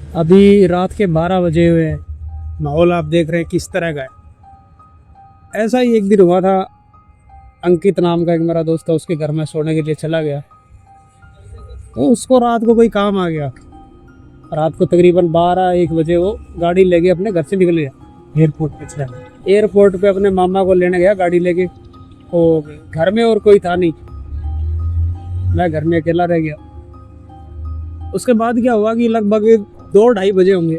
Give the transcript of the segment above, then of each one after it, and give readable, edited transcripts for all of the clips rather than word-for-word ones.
अभी रात के 12 बजे हुए हैं। माहौल आप देख रहे हैं किस तरह का है। ऐसा ही एक दिन हुआ था। अंकित नाम का एक मेरा दोस्त था, उसके घर में सोने के लिए चला गया, तो उसको रात को कोई काम आ गया। रात को तकरीबन 12-1 बजे वो गाड़ी लेके अपने घर से निकल गया एयरपोर्ट पे। चला एयरपोर्ट पे अपने मामा को लेने गया गाड़ी लेके। तो घर में और कोई था नहीं, मैं घर में अकेला रह गया। उसके बाद क्या हुआ कि लगभग 2-2:30 बजे होंगे,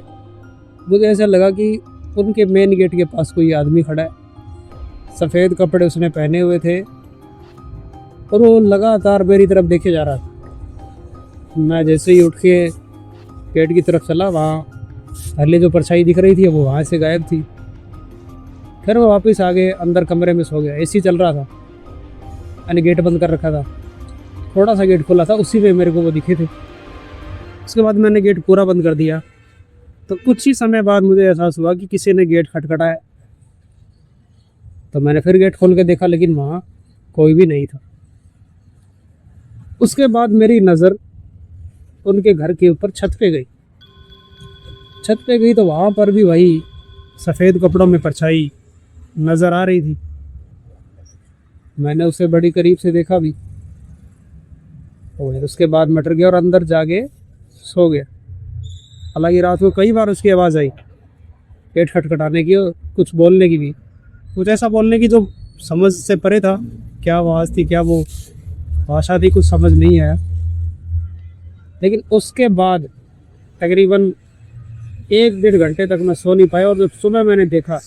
मुझे ऐसा लगा कि उनके मेन गेट के पास कोई आदमी खड़ा है। सफ़ेद कपड़े उसने पहने हुए थे और वो लगातार मेरी तरफ देखे जा रहा था। मैं जैसे ही उठ के गेट की तरफ चला, वहाँ पहले जो परछाई दिख रही थी वो वहाँ से गायब थी। फिर मैं वापस आ गए, अंदर कमरे में सो गया। एसी चल रहा था, मैंने गेट बंद कर रखा था। थोड़ा सा गेट खुला था, उसी में मेरे को वो दिखे थे। उसके बाद मैंने गेट पूरा बंद कर दिया। तो कुछ ही समय बाद मुझे एहसास हुआ कि किसी ने गेट खटखटाया। तो मैंने फिर गेट खोल के देखा, लेकिन वहाँ कोई भी नहीं था। उसके बाद मेरी नज़र उनके घर के ऊपर छत पे गई। छत पे गई तो वहाँ पर भी वही सफ़ेद कपड़ों में परछाई नज़र आ रही थी। मैंने उसे बड़ी करीब से देखा भी, और उसके बाद मैं डर गया और अंदर जाके सो गया। हालांकि रात को कई बार उसकी आवाज़ आई, गेट खटखटाने की और कुछ बोलने की भी। कुछ ऐसा बोलने की जो समझ से परे था। क्या आवाज़ थी, क्या वो भाषा थी, कुछ समझ नहीं आया। लेकिन उसके बाद तकरीबन 1-1.5 घंटे तक मैं सो नहीं पाया। और जब सुबह मैंने देखा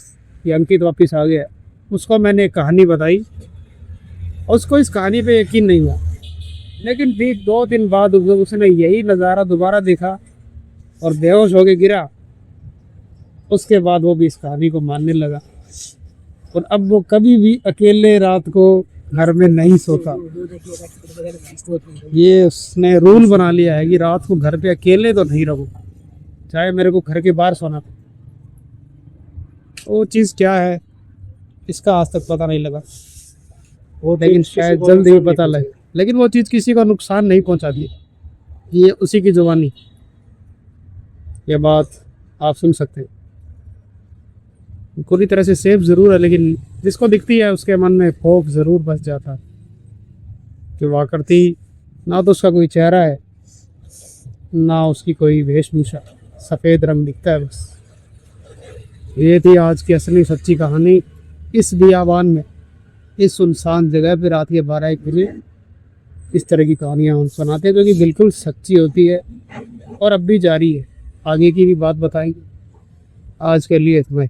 कि अंकित वापस आ गया, उसको मैंने एक कहानी बताई। उसको इस कहानी पे यकीन नहीं हुआ, लेकिन ठीक 2 दिन बाद उसने यही नज़ारा दोबारा देखा और बेहोश होकर गिरा। उसके बाद वो भी इस कहानी को मानने लगा और अब वो कभी भी अकेले रात को घर में नहीं सोता। ये उसने रूल बना लिया है कि रात को घर पे अकेले तो नहीं रहूँ, चाहे मेरे को घर के बाहर सोना। वो चीज़ क्या है इसका आज तक पता नहीं लगा, लेकिन शायद जल्द ही पता लगे। लेकिन वो चीज़ किसी को नुकसान नहीं पहुंचाती, ये उसी की जुबानी। ये बात आप सुन सकते हैं। पूरी तरह से सेफ ज़रूर है, लेकिन जिसको दिखती है उसके मन में खौफ ज़रूर बस जाता है कि वाकरती ना तो उसका कोई चेहरा है, ना उसकी कोई वेशभूषा, सफ़ेद रंग दिखता है बस। ये थी आज की असली सच्ची कहानी। इस बियाबान में, इस सुनसान जगह पर रात के 12-1 बजे इस तरह की कहानियाँ हम सुनाते हैं, जो कि बिल्कुल सच्ची होती है और अब भी जारी है। आगे की भी बात बताएंगे। आज के लिए इतना।